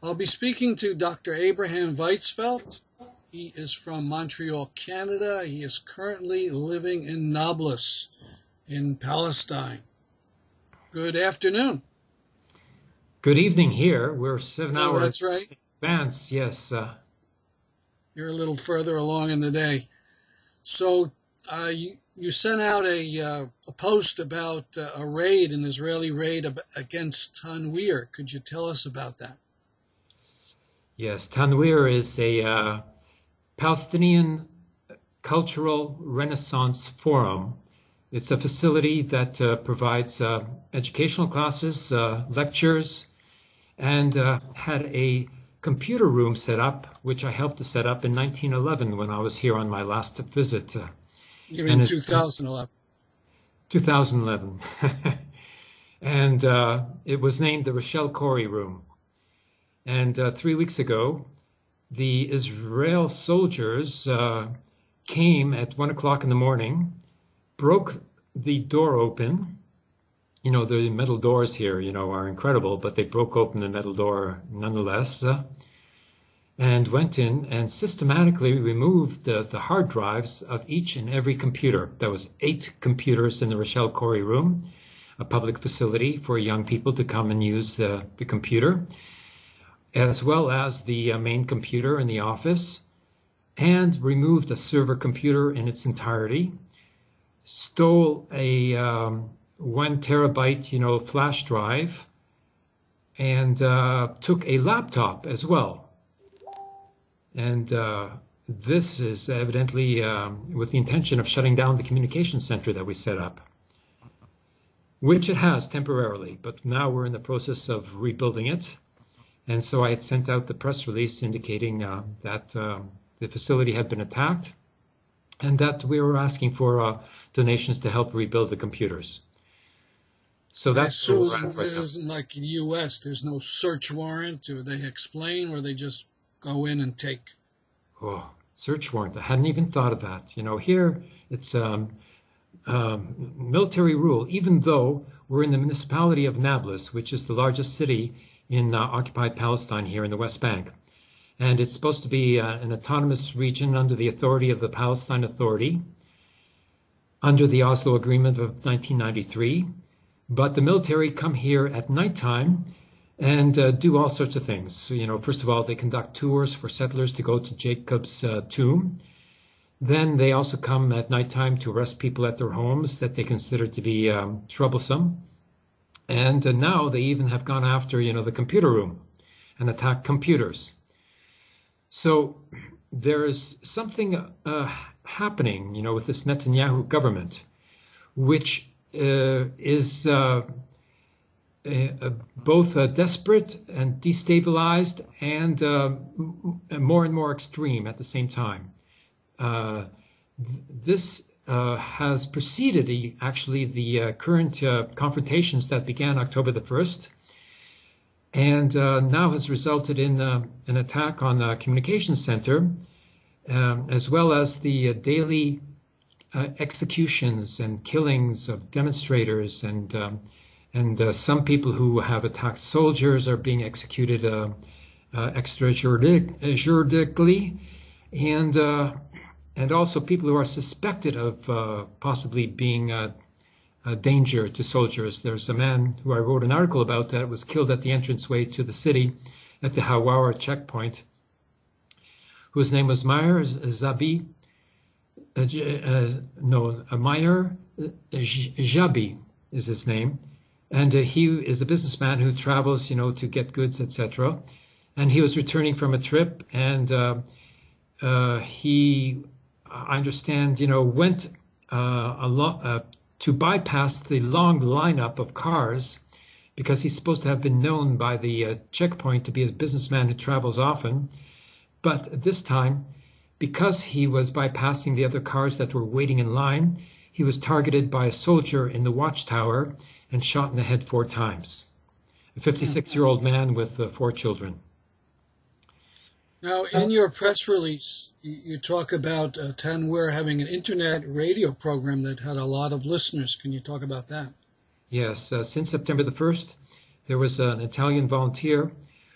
I'll be speaking to Dr. Abraham Weitzfeld. He is from Montreal, Canada. He is currently living in Nablus in Palestine. Good afternoon. Good evening here. We're 7 hours that's right. in advance, yes. You're a little further along in the day. So you sent out a post about a raid, an Israeli raid against Tanweer. Could you tell us about that? Yes, Tanweer is a Palestinian Cultural Renaissance Forum. It's a facility that provides educational classes, lectures, and had a computer room set up, which I helped to set up in 1911 when I was here on my last visit. You mean 2011? 2011. And it was named the Rochelle Corey Room. And 3 weeks ago, the Israel soldiers came at 1 o'clock in the morning, broke the door open. You know, the metal doors here, are incredible, but they broke open the metal door nonetheless, and went in and systematically removed the hard drives of each and every computer. There was 8 computers in the Rochelle Corey Room, a public facility for young people to come and use the computer, as well as the main computer in the office, and removed a server computer in its entirety, stole a 1 terabyte, flash drive, and took a laptop as well. And this is evidently with the intention of shutting down the communication center that we set up, which it has temporarily, but now we're in the process of rebuilding it. And so I had sent out the press release indicating that the facility had been attacked and that we were asking for donations to help rebuild the computers. So that's where we're at right now. This isn't like the U.S. There's no search warrant. Do they explain, or they just go in and take? Oh, search warrant. I hadn't even thought of that. Here it's military rule, even though we're in the municipality of Nablus, which is the largest city in occupied Palestine here in the West Bank. And it's supposed to be an autonomous region under the authority of the Palestine Authority, under the Oslo Agreement of 1993. But the military come here at nighttime and do all sorts of things. So, first of all, they conduct tours for settlers to go to Jacob's tomb. Then they also come at nighttime to arrest people at their homes that they consider to be troublesome. And now they even have gone after, the computer room and attacked computers. So there is something happening, with this Netanyahu government, which is both desperate and destabilized and more and more extreme at the same time. This has preceded actually the current confrontations that began October the 1st, and now has resulted in an attack on the communications center, as well as the daily executions and killings of demonstrators, and some people who have attacked soldiers are being executed extrajudicially, and also people who are suspected of possibly being a danger to soldiers. There's a man who I wrote an article about that was killed at the entranceway to the city at the Hawara checkpoint, whose name was Meyer Zabi. Meyer Jabi is his name, and he is a businessman who travels, to get goods, etc. And he was returning from a trip, and he, I understand, went to bypass the long lineup of cars, because he's supposed to have been known by the checkpoint to be a businessman who travels often. But this time, because he was bypassing the other cars that were waiting in line, he was targeted by a soldier in the watchtower and shot in the head 4 times. A 56-year-old man with 4 children. Now, in your press release, you talk about Tanweer having an internet radio program that had a lot of listeners. Can you talk about that? Yes. Since September the 1st, there was an Italian volunteer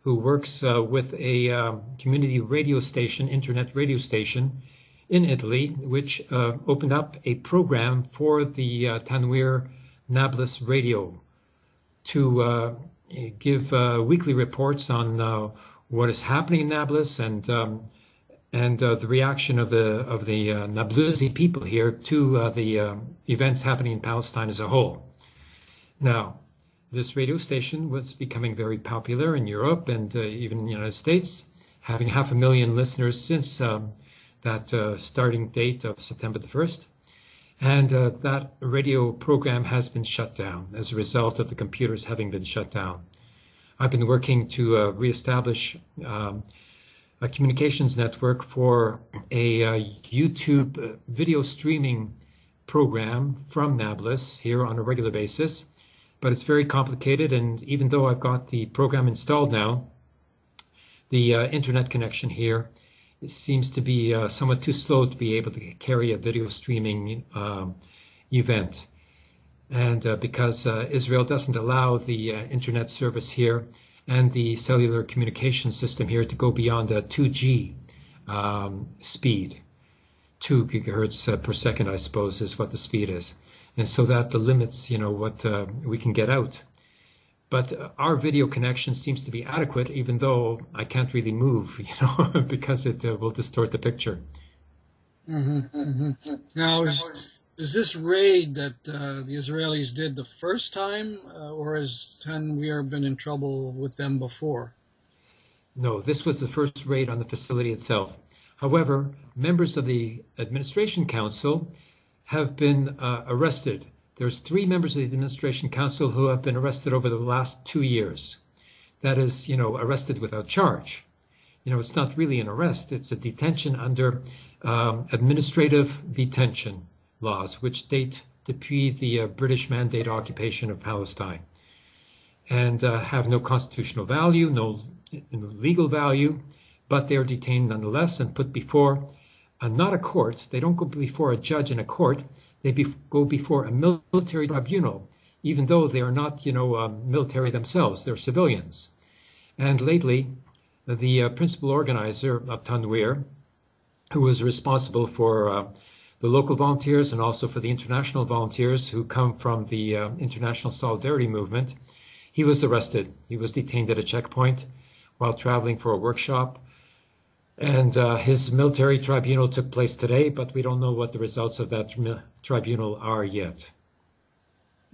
who works with a community radio station, internet radio station in Italy, which opened up a program for the Tanweer Nablus radio to give weekly reports on what is happening in Nablus and the reaction of the Nablusi people here to the events happening in Palestine as a whole. Now, this radio station was becoming very popular in Europe and even in the United States, having 500,000 listeners since that starting date of September the 1st. And that radio program has been shut down as a result of the computers having been shut down. I've been working to reestablish a communications network for a YouTube video streaming program from Nablus here on a regular basis. But it's very complicated, and even though I've got the program installed now, the internet connection here seems to be somewhat too slow to be able to carry a video streaming event. And because Israel doesn't allow the internet service here and the cellular communication system here to go beyond a 2G speed. 2 gigahertz per second, I suppose, is what the speed is. And so that limits, what we can get out. But our video connection seems to be adequate, even though I can't really move, because it will distort the picture. Mm-hmm, mm-hmm. Now, is this raid that the Israelis did the first time, or has Tanweer been in trouble with them before? No, this was the first raid on the facility itself. However, members of the Administration Council have been arrested. There's 3 members of the Administration Council who have been arrested over the last 2 years. That is, arrested without charge. It's not really an arrest. It's a detention under administrative detention laws, which date depuis the British Mandate occupation of Palestine, and have no constitutional value, no legal value, but they are detained nonetheless and put before not a court. They don't go before a judge in a court. They go before a military tribunal, even though they are not, military themselves. They're civilians. And lately, the principal organizer of Tanweer, who was responsible for the local volunteers and also for the international volunteers who come from the International Solidarity Movement, he was arrested. He was detained at a checkpoint while traveling for a workshop. And his military tribunal took place today, but we don't know what the results of that tribunal are yet.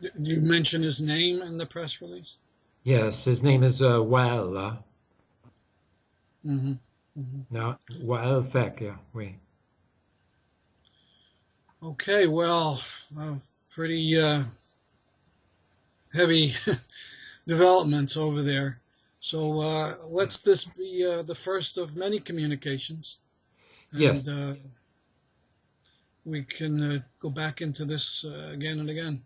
Did you mention his name in the press release? Yes, his name is Wael. Mm-hmm. Mm-hmm. No, Wael Fek, yeah, oui. Okay, well, pretty heavy developments over there. So let's this be the first of many communications. And, yes. We can go back into this again and again.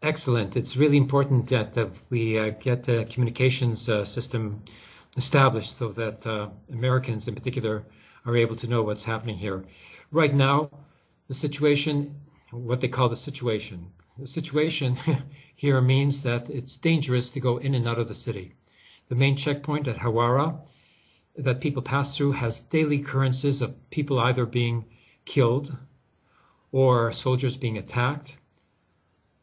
Excellent. It's really important that we get the communications system established so that Americans in particular are able to know what's happening here. Right now, the situation, what they call the situation here means that it's dangerous to go in and out of the city. The main checkpoint at Hawara that people pass through has daily occurrences of people either being killed or soldiers being attacked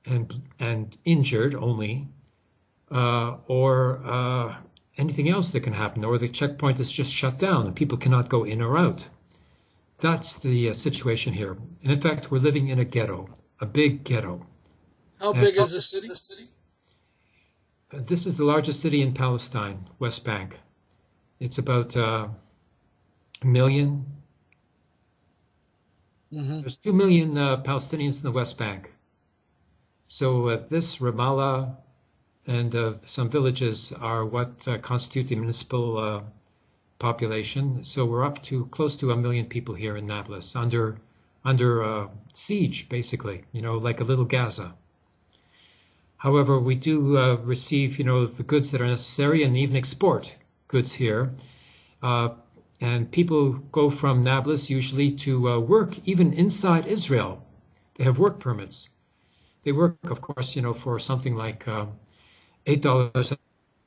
and injured only, or anything else that can happen, or the checkpoint is just shut down and people cannot go in or out. That's the situation here. And in fact, we're living in a ghetto, a big ghetto. How big is the city? This is the largest city in Palestine, West Bank. It's about 1 million. Mm-hmm. There's 2 million Palestinians in the West Bank. So this Ramallah and some villages are what constitute the municipal population. So we're up to close to 1 million people here in Nablus, under siege, basically, like a little Gaza. However, we do receive, the goods that are necessary and even export goods here. And people go from Nablus usually to work even inside Israel. They have work permits. They work, of course, for something like $8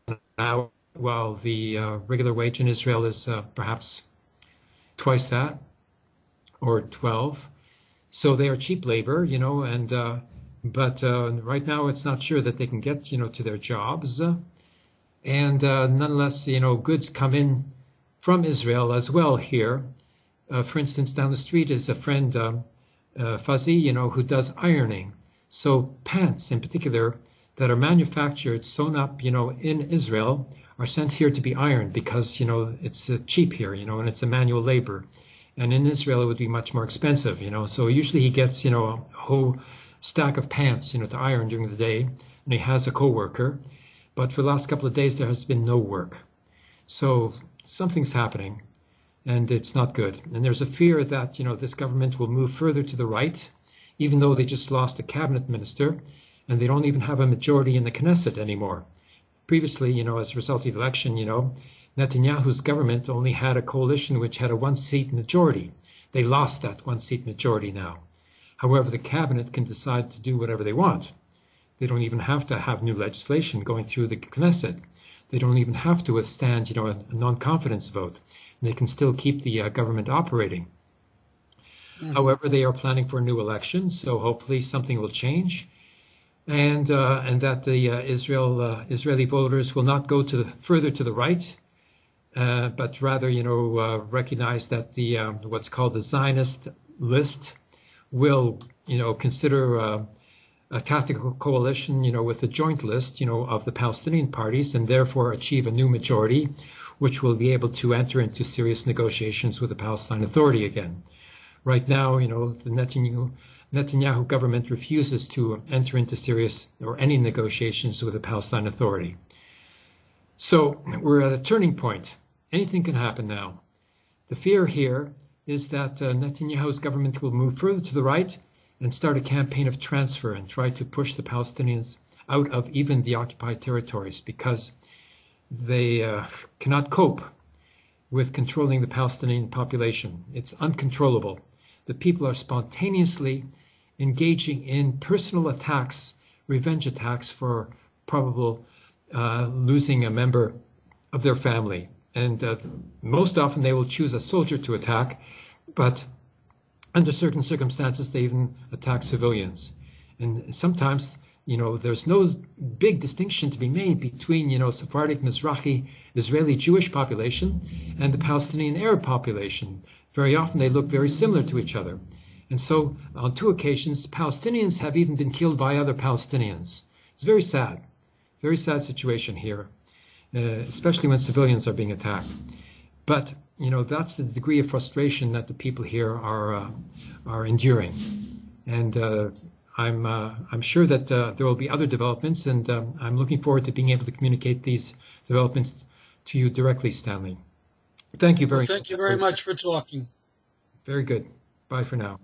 an hour while the regular wage in Israel is perhaps twice that, or 12. So they are cheap labor, and but right now it's not sure that they can get, to their jobs. And nonetheless, goods come in from Israel as well here. For instance, down the street is a friend, Fuzzy, who does ironing. So pants in particular that are manufactured, sewn up, in Israel are sent here to be ironed because, it's cheap here, and it's a manual labor. And in Israel, it would be much more expensive, So usually he gets, a whole stack of pants, to iron during the day, and he has a co-worker. But for the last couple of days, there has been no work. So something's happening, and it's not good. And there's a fear that, this government will move further to the right, even though they just lost a cabinet minister, and they don't even have a majority in the Knesset anymore. Previously, as a result of the election, Netanyahu's government only had a coalition which had a one-seat majority. They lost that one-seat majority now. However, the cabinet can decide to do whatever they want. They don't even have to have new legislation going through the Knesset. They don't even have to withstand, a non-confidence vote. And they can still keep the government operating. Mm-hmm. However, they are planning for a new election, so hopefully something will change. And that the Israeli voters will not go further to the right, but rather, recognize that the what's called the Zionist list will, consider a tactical coalition, with a joint list, of the Palestinian parties, and therefore achieve a new majority, which will be able to enter into serious negotiations with the Palestine Authority again. Right now, the Netanyahu government refuses to enter into serious or any negotiations with the Palestine Authority. So we're at a turning point. Anything can happen now. The fear here is that Netanyahu's government will move further to the right and start a campaign of transfer and try to push the Palestinians out of even the occupied territories because they cannot cope with controlling the Palestinian population. It's uncontrollable. The people are spontaneously engaging in personal attacks, revenge attacks for probable losing a member of their family. And most often they will choose a soldier to attack, but under certain circumstances they even attack civilians. And sometimes, there's no big distinction to be made between, Sephardic, Mizrahi, Israeli Jewish population and the Palestinian Arab population. Very often they look very similar to each other. And so on 2 occasions, Palestinians have even been killed by other Palestinians. It's very sad situation here, especially when civilians are being attacked. But, that's the degree of frustration that the people here are enduring. And I'm sure that there will be other developments, and I'm looking forward to being able to communicate these developments to you directly, Stanley. Thank you very much. Thank you very much for talking. Very good. Bye for now.